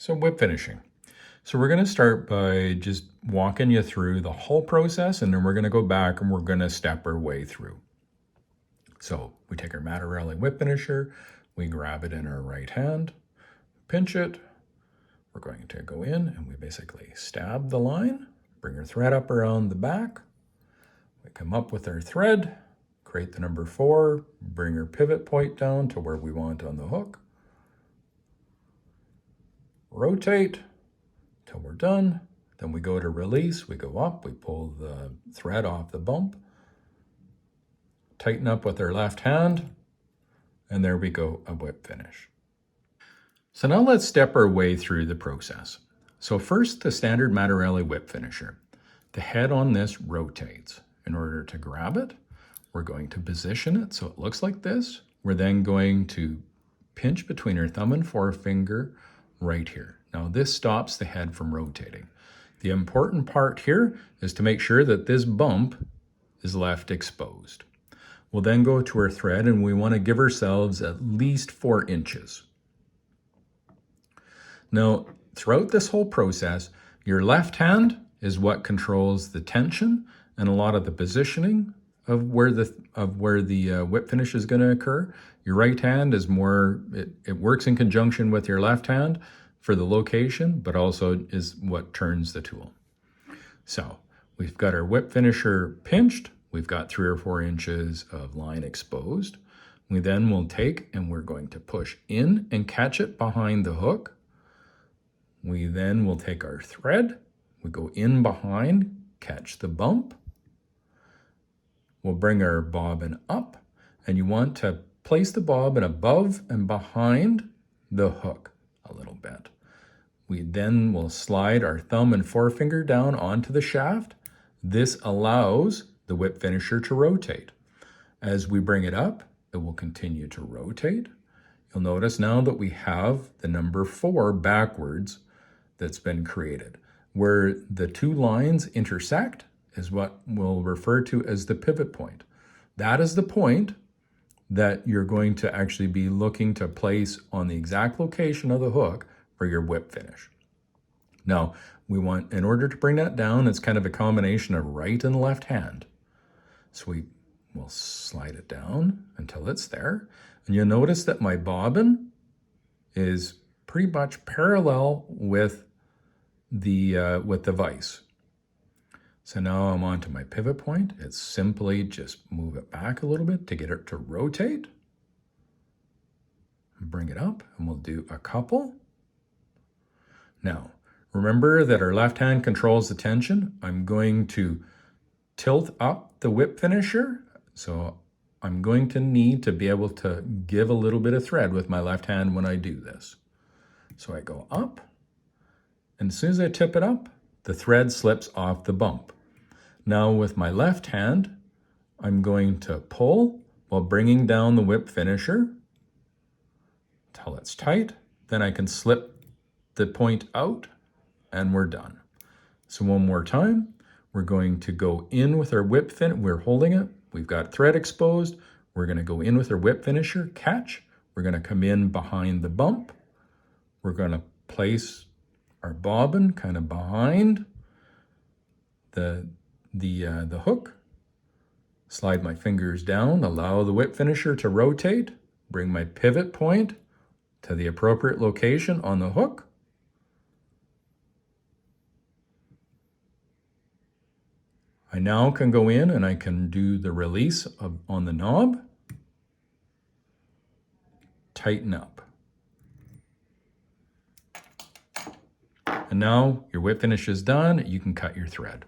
So whip finishing. So we're going to start by just walking you through the whole process, and then we're going to go back and we're going to step our way through. So we take our Mattarelli whip finisher, we grab it in our right hand, pinch it. We're going to go in and we basically stab the line, bring our thread up around the back. We come up with our thread, create the number 4, bring our pivot point down to where we want on the hook. Rotate till we're done. Then we go to release, we go up, we pull the thread off the bump, tighten up with our left hand, and there we go, a whip finish. So now let's step our way through the process. So first, the standard Mattarelli whip finisher. The head on this rotates. In order to grab it, we're going to position it so it looks like this. We're then going to pinch between our thumb and forefinger right here. Now this stops the head from rotating. The important part here is to make sure that this bump is left exposed. We'll then go to our thread and we want to give ourselves at least 4 inches. Now, throughout this whole process, your left hand is what controls the tension and a lot of the positioning of where the whip finish is going to occur. Your right hand is more, it works in conjunction with your left hand for the location, but also is what turns the tool. So we've got our whip finisher pinched. We've got 3 or 4 inches of line exposed. We then will take and we're going to push in and catch it behind the hook. We then will take our thread. We go in behind, catch the bump. We'll bring our bobbin up, and you want to place the bobbin above and behind the hook a little bit. We then will slide our thumb and forefinger down onto the shaft. This allows the whip finisher to rotate. As we bring it up, it will continue to rotate. You'll notice now that we have the number 4 backwards that's been created. Where the 2 lines intersect is what we'll refer to as the pivot point. That is the point that you're going to actually be looking to place on the exact location of the hook for your whip finish. Now, we want, in order to bring that down, it's kind of a combination of right and left hand. So we will slide it down until it's there. And you'll notice that my bobbin is pretty much parallel with the vise. So now I'm on to my pivot point. It's simply just move it back a little bit to get it to rotate. Bring it up and we'll do a couple. Now, remember that our left hand controls the tension. I'm going to tilt up the whip finisher. So I'm going to need to be able to give a little bit of thread with my left hand when I do this. So I go up, and as soon as I tip it up, the thread slips off the bump. Now with my left hand, I'm going to pull while bringing down the whip finisher till it's tight. Then I can slip the point out and we're done. So one more time, we're going to go in with our whip fin. We're holding it. We've got thread exposed. We're going to go in with our whip finisher, catch. We're going to come in behind the bump. We're going to place our bobbin kind of behind the hook. Slide my fingers down, allow the whip finisher to rotate, bring my pivot point to the appropriate location on the hook. I now can go in and I can do the release on the knob, tighten up. And now your whip finish is done, you can cut your thread.